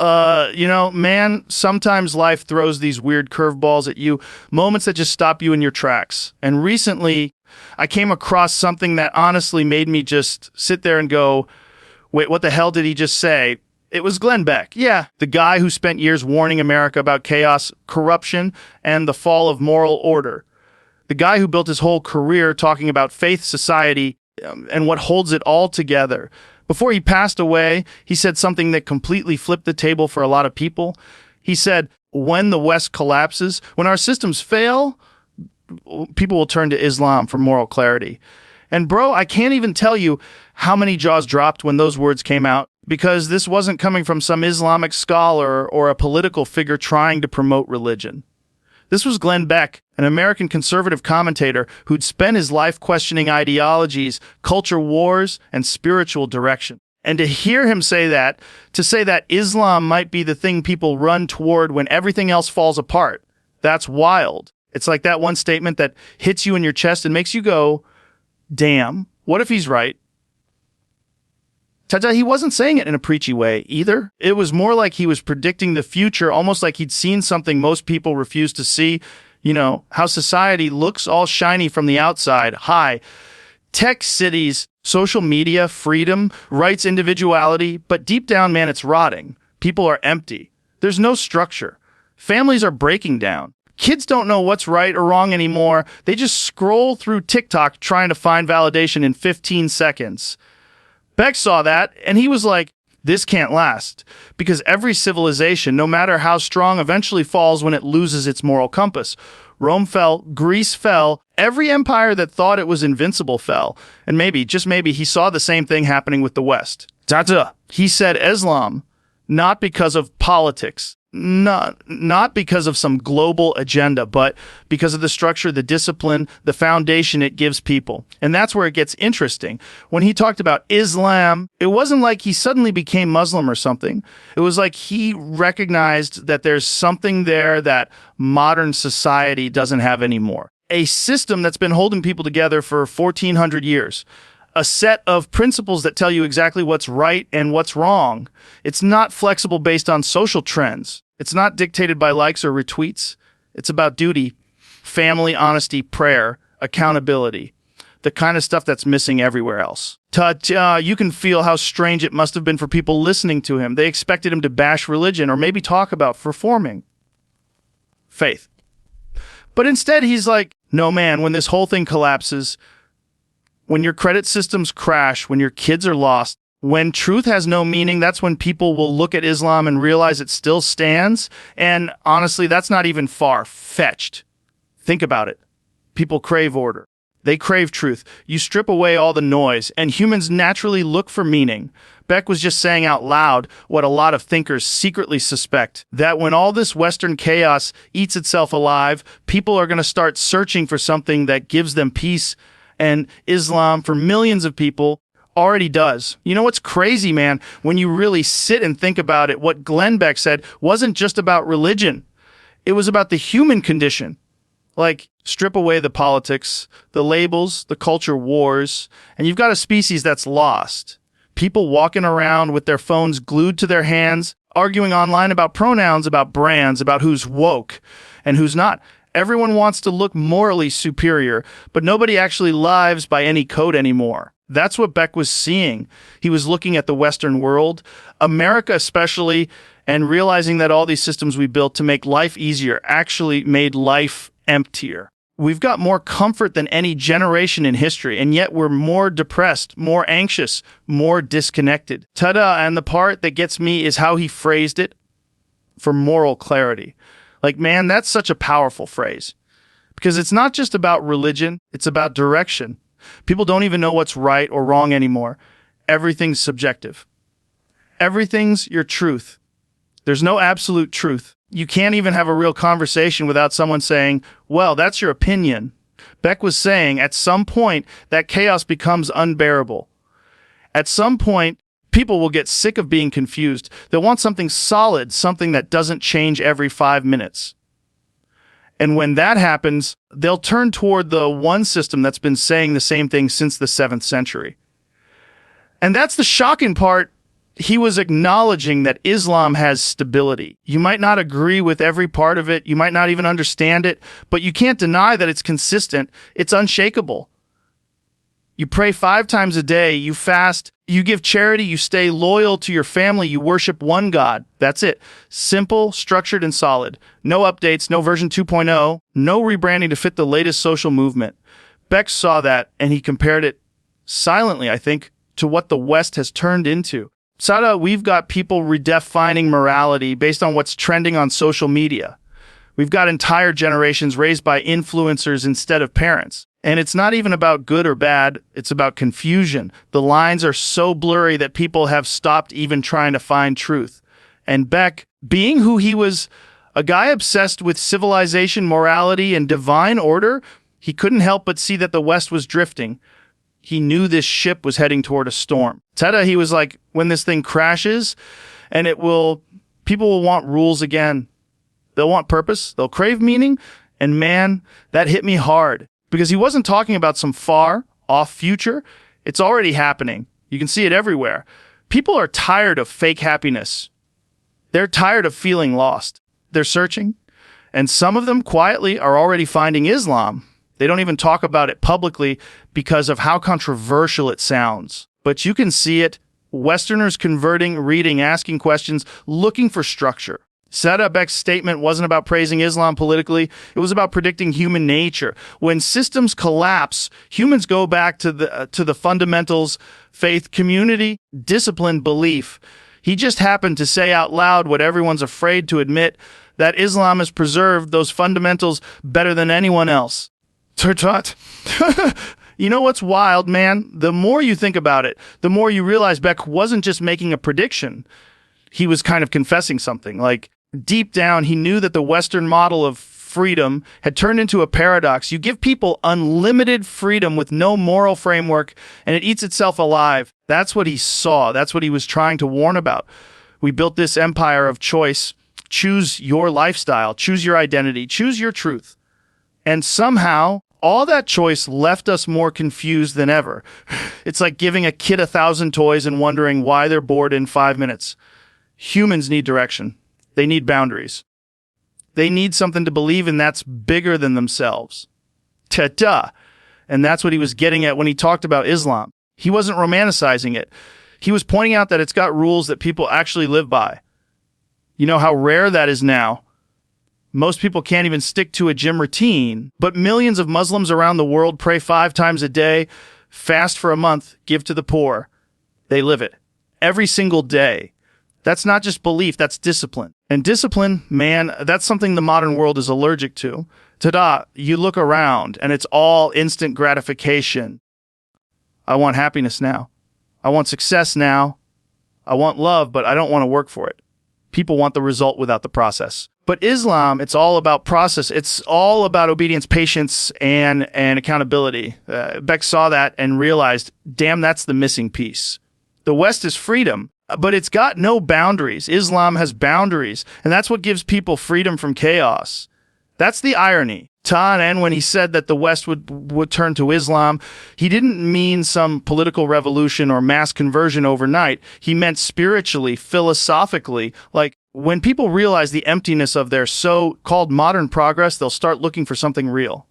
Man, sometimes life throws these weird curveballs at you, moments that just stop you in your tracks. And recently, I came across something that honestly made me just sit there and go, wait, what the hell did he just say? It was Glenn Beck. Yeah, the guy who spent years warning America about chaos, corruption, and the fall of moral order. The guy who built his whole career talking about faith, society, and what holds it all together. Before he passed away, he said something that completely flipped the table for a lot of people. He said, when the West collapses, when our systems fail, people will turn to Islam for moral clarity. And bro, I can't even tell you how many jaws dropped when those words came out, because this wasn't coming from some Islamic scholar or a political figure trying to promote religion. This was Glenn Beck, an American conservative commentator who'd spent his life questioning ideologies, culture wars, and spiritual direction. And to hear him say that, to say that Islam might be the thing people run toward when everything else falls apart, that's wild. It's like that one statement that hits you in your chest and makes you go, damn, what if he's right? Ta-ta, he wasn't saying it in a preachy way either. It was more like he was predicting the future, almost like he'd seen something most people refuse to see. How society looks all shiny from the outside, high. Tech cities, social media, freedom, rights, individuality, but deep down, man, it's rotting. People are empty. There's no structure. Families are breaking down. Kids don't know what's right or wrong anymore. They just scroll through TikTok trying to find validation in 15 seconds. Beck saw that, and he was like, this can't last, because every civilization, no matter how strong, eventually falls when it loses its moral compass. Rome fell, Greece fell, every empire that thought it was invincible fell. And maybe, just maybe, he saw the same thing happening with the West. Ta-ta. He said Islam, not because of politics, not because of some global agenda, but because of the structure, the discipline, the foundation it gives people. And that's where it gets interesting. When he talked about Islam, it wasn't like he suddenly became Muslim or something. It was like he recognized that there's something there that modern society doesn't have anymore. A system that's been holding people together for 1,400 years. A set of principles that tell you exactly what's right and what's wrong. It's not flexible based on social trends. It's not dictated by likes or retweets. It's about duty, family, honesty, prayer, accountability. The kind of stuff that's missing everywhere else. You can feel how strange it must have been for people listening to him. They expected him to bash religion or maybe talk about reforming faith. But instead, he's like, no, man, when this whole thing collapses, when your credit systems crash, when your kids are lost, when truth has no meaning, that's when people will look at Islam and realize it still stands. And honestly, that's not even far-fetched. Think about it. People crave order. They crave truth. You strip away all the noise, and humans naturally look for meaning. Beck was just saying out loud what a lot of thinkers secretly suspect, that when all this Western chaos eats itself alive, people are going to start searching for something that gives them peace. And Islam, for millions of people, already does. You know what's crazy, man? When you really sit and think about it, what Glenn Beck said wasn't just about religion. It was about the human condition. Like, strip away the politics, the labels, the culture wars, and you've got a species that's lost. People walking around with their phones glued to their hands, arguing online about pronouns, about brands, about who's woke and who's not. Everyone wants to look morally superior, but nobody actually lives by any code anymore. That's what Beck was seeing. He was looking at the Western world, America especially, and realizing that all these systems we built to make life easier actually made life emptier. We've got more comfort than any generation in history, and yet we're more depressed, more anxious, more disconnected. Ta-da! And the part that gets me is how he phrased it for moral clarity. Like, man, that's such a powerful phrase. Because it's not just about religion, it's about direction. People don't even know what's right or wrong anymore. Everything's subjective. Everything's your truth. There's no absolute truth. You can't even have a real conversation without someone saying, well, that's your opinion. Beck was saying, at some point, that chaos becomes unbearable. At some point, people will get sick of being confused. They'll want something solid, something that doesn't change every 5 minutes. And when that happens, they'll turn toward the one system that's been saying the same thing since the 7th century. And that's the shocking part. He was acknowledging that Islam has stability. You might not agree with every part of it. You might not even understand it, but you can't deny that it's consistent. It's unshakable. You pray 5 times a day. You fast. You give charity. You stay loyal to your family. You worship one God. That's it. Simple, structured, and solid. No updates, no version 2.0, no rebranding to fit the latest social movement. Beck saw that, and he compared it silently, I think, to what the West has turned into. Sada, we've got people redefining morality based on what's trending on social media. We've got entire generations raised by influencers instead of parents. And it's not even about good or bad, it's about confusion. The lines are so blurry that people have stopped even trying to find truth. And Beck, being who he was, a guy obsessed with civilization, morality, and divine order, he couldn't help but see that the West was drifting. He knew this ship was heading toward a storm. Tada, he was like, when this thing crashes, and people will want rules again. They'll want purpose, they'll crave meaning, and man, that hit me hard. Because he wasn't talking about some far off future. It's already happening. You can see it everywhere. People are tired of fake happiness. They're tired of feeling lost. They're searching, and some of them quietly are already finding Islam. They don't even talk about it publicly because of how controversial it sounds. But you can see it. Westerners converting, reading, asking questions, looking for structure. Sada Beck's statement wasn't about praising Islam politically. It was about predicting human nature. When systems collapse, humans go back to the fundamentals: faith, community, discipline, belief. He just happened to say out loud what everyone's afraid to admit, that Islam has preserved those fundamentals better than anyone else. Turtot. You know what's wild, man? The more you think about it, the more you realize Beck wasn't just making a prediction. He was kind of confessing something. Like, deep down, he knew that the Western model of freedom had turned into a paradox. You give people unlimited freedom with no moral framework, and it eats itself alive. That's what he saw. That's what he was trying to warn about. We built this empire of choice. Choose your lifestyle. Choose your identity. Choose your truth. And somehow, all that choice left us more confused than ever. It's like giving a kid 1,000 toys and wondering why they're bored in 5 minutes. Humans need direction. They need boundaries. They need something to believe in that's bigger than themselves. Ta-da! And that's what he was getting at when he talked about Islam. He wasn't romanticizing it. He was pointing out that it's got rules that people actually live by. You know how rare that is now. Most people can't even stick to a gym routine, but millions of Muslims around the world pray 5 times a day, fast for a month, give to the poor. They live it every single day. That's not just belief, that's discipline. And discipline, man, that's something the modern world is allergic to. Ta-da, you look around and it's all instant gratification. I want happiness now. I want success now. I want love, but I don't want to work for it. People want the result without the process. But Islam, it's all about process. It's all about obedience, patience, and accountability. Beck saw that and realized, damn, that's the missing piece. The West is freedom, but it's got no boundaries. Islam has boundaries, and that's what gives people freedom from chaos. That's the irony. Ta'anen, when he said that the West would turn to Islam, he didn't mean some political revolution or mass conversion overnight. He meant spiritually, philosophically. Like, when people realize the emptiness of their so-called modern progress, they'll start looking for something real.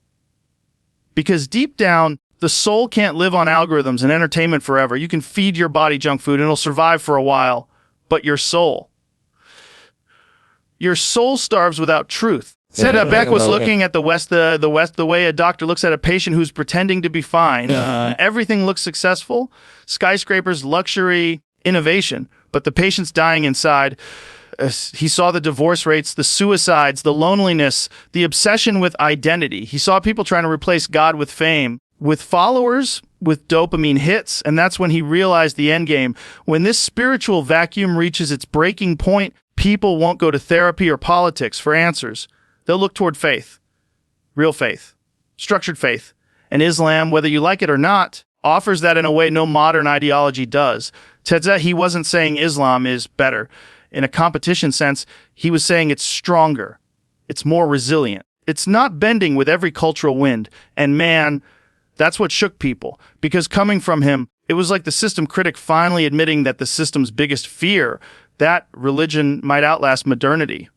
Because deep down, the soul can't live on algorithms and entertainment forever. You can feed your body junk food and it'll survive for a while. But your soul starves without truth. Said Beck was looking at the West the way a doctor looks at a patient who's pretending to be fine. Everything looks successful. Skyscrapers, luxury, innovation. But the patient's dying inside. He saw the divorce rates, the suicides, the loneliness, the obsession with identity. He saw people trying to replace God with fame, with followers, with dopamine hits, and that's when he realized the end game. When this spiritual vacuum reaches its breaking point, people won't go to therapy or politics for answers. They'll look toward faith, real faith, structured faith. And Islam, whether you like it or not, offers that in a way no modern ideology does. Tedza, he wasn't saying Islam is better. In a competition sense, he was saying it's stronger. It's more resilient. It's not bending with every cultural wind. And man, That's what shook people, because coming from him, it was like the system critic finally admitting that the system's biggest fear, that religion might outlast modernity,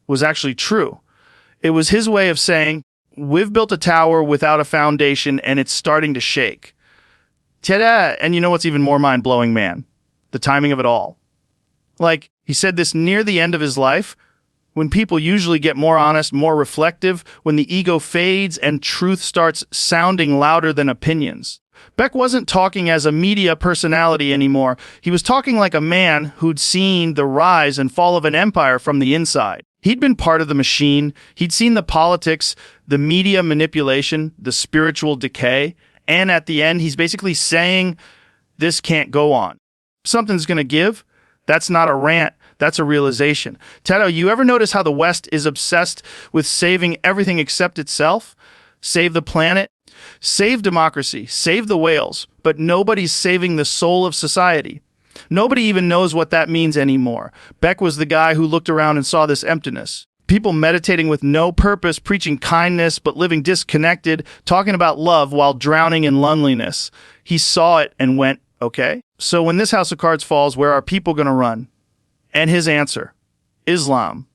was actually true. It was his way of saying, we've built a tower without a foundation and it's starting to shake. Ta-da! And you know what's even more mind-blowing, man? The timing of it all. Like, he said this near the end of his life, when people usually get more honest, more reflective, when the ego fades and truth starts sounding louder than opinions. Beck wasn't talking as a media personality anymore. He was talking like a man who'd seen the rise and fall of an empire from the inside. He'd been part of the machine. He'd seen the politics, the media manipulation, the spiritual decay. And at the end, he's basically saying, this can't go on. Something's going to give. That's not a rant. That's a realization. Tedo, you ever notice how the West is obsessed with saving everything except itself? Save the planet, save democracy, save the whales, but nobody's saving the soul of society. Nobody even knows what that means anymore. Beck was the guy who looked around and saw this emptiness. People meditating with no purpose, preaching kindness, but living disconnected, talking about love while drowning in loneliness. He saw it and went, okay. So when this house of cards falls, where are people going to run? And his answer, Islam,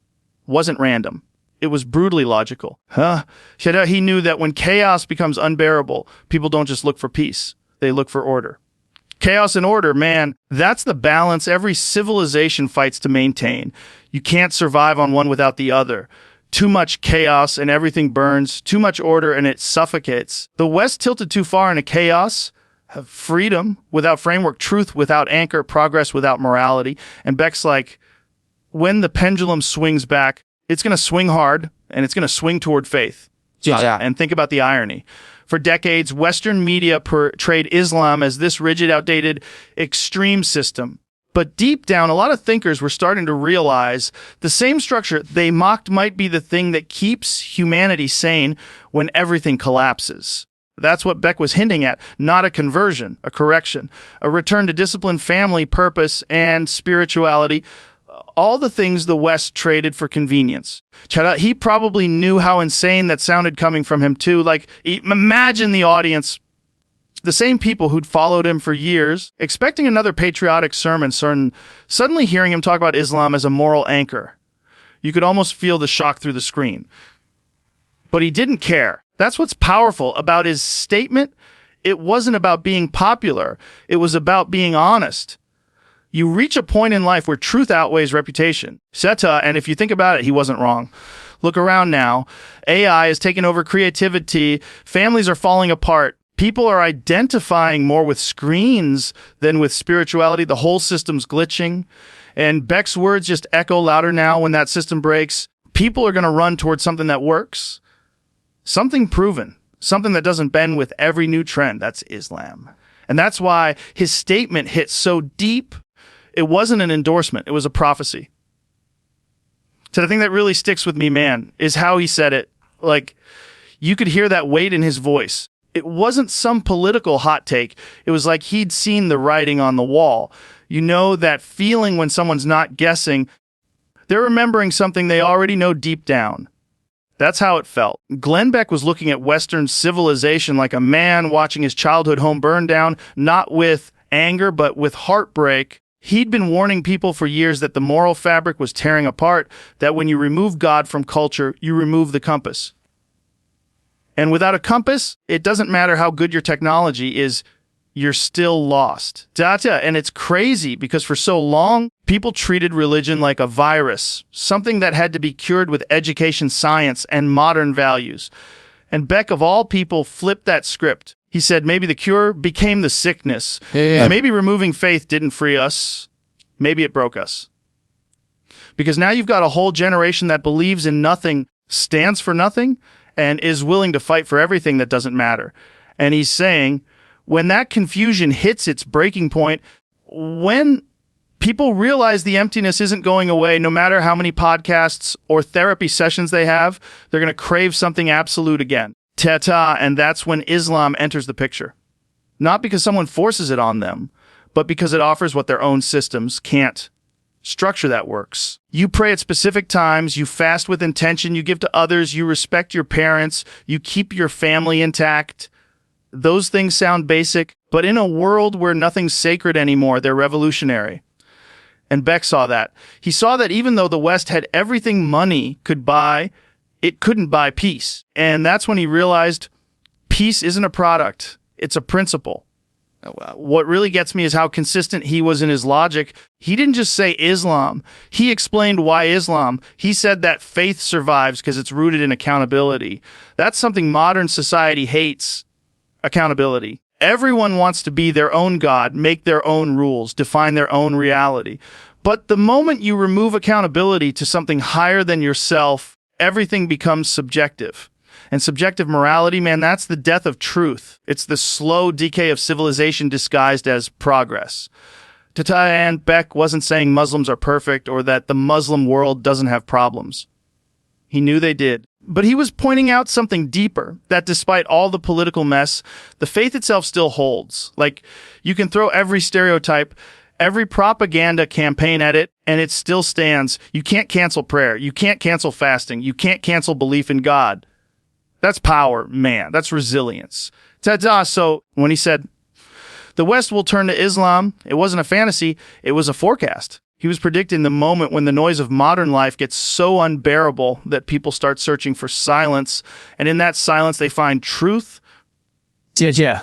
wasn't random. It was brutally logical. He knew that when chaos becomes unbearable, people don't just look for peace. They look for order. Chaos and order, man, that's the balance every civilization fights to maintain. You can't survive on one without the other. Too much chaos and everything burns. Too much order and it suffocates. The West tilted too far into chaos. Freedom without framework, truth without anchor, progress without morality. And Beck's like, when the pendulum swings back, it's going to swing hard and it's going to swing toward faith. Yeah. And think about the irony. For decades, Western media portrayed Islam as this rigid, outdated, extreme system. But deep down, a lot of thinkers were starting to realize the same structure they mocked might be the thing that keeps humanity sane when everything collapses. That's what Beck was hinting at, not a conversion, a correction, a return to discipline, family, purpose, and spirituality, all the things the West traded for convenience. He probably knew how insane that sounded coming from him too. Like, imagine the audience, the same people who'd followed him for years, expecting another patriotic sermon, suddenly hearing him talk about Islam as a moral anchor. You could almost feel the shock through the screen. But he didn't care. That's what's powerful about his statement. It wasn't about being popular. It was about being honest. You reach a point in life where truth outweighs reputation. Seta, and if you think about it, he wasn't wrong. Look around now. AI has taken over creativity. Families are falling apart. People are identifying more with screens than with spirituality. The whole system's glitching. And Beck's words just echo louder now when that system breaks. People are going to run towards something that works. Something proven, something that doesn't bend with every new trend. That's Islam. And that's why his statement hit so deep. It wasn't an endorsement. It was a prophecy. So the thing that really sticks with me, man, is how he said it. Like, you could hear that weight in his voice. It wasn't some political hot take. It was like he'd seen the writing on the wall. You know that feeling when someone's not guessing. They're remembering something they already know deep down. That's how it felt. Glenn Beck was looking at Western civilization like a man watching his childhood home burn down, not with anger, but with heartbreak. He'd been warning people for years that the moral fabric was tearing apart, that when you remove God from culture, you remove the compass. And without a compass, it doesn't matter how good your technology is, you're still lost. And it's crazy because for so long, people treated religion like a virus, something that had to be cured with education, science, and modern values. And Beck, of all people, flipped that script. He said maybe the cure became the sickness. Maybe removing faith didn't free us. Maybe it broke us. Because now you've got a whole generation that believes in nothing, stands for nothing, and is willing to fight for everything that doesn't matter. And he's saying, when that confusion hits its breaking point, when people realize the emptiness isn't going away, no matter how many podcasts or therapy sessions they have, they're going to crave something absolute again. And that's when Islam enters the picture. Not because someone forces it on them, but because it offers what their own systems can't. Structure that works. You pray at specific times, you fast with intention, you give to others, you respect your parents, you keep your family intact. Those things sound basic, but in a world where nothing's sacred anymore, they're revolutionary. And Beck saw that. He saw that even though the West had everything money could buy, it couldn't buy peace. And that's when he realized peace isn't a product, it's a principle. What really gets me is how consistent he was in his logic. He didn't just say Islam. He explained why Islam. He said that faith survives because it's rooted in accountability. That's something modern society hates, accountability. Everyone wants to be their own God, make their own rules, define their own reality. But the moment you remove accountability to something higher than yourself, everything becomes subjective. And subjective morality, man, that's the death of truth. It's the slow decay of civilization disguised as progress. And Beck wasn't saying Muslims are perfect or that the Muslim world doesn't have problems. He knew they did. But he was pointing out something deeper, that despite all the political mess, the faith itself still holds. Like, you can throw every stereotype, every propaganda campaign at it, and it still stands. You can't cancel prayer. You can't cancel fasting. You can't cancel belief in God. That's power, man. That's resilience. Ta-da. So when he said, the West will turn to Islam, it wasn't a fantasy, it was a forecast. He was predicting the moment when the noise of modern life gets so unbearable that people start searching for silence, and in that silence they find truth. Yeah.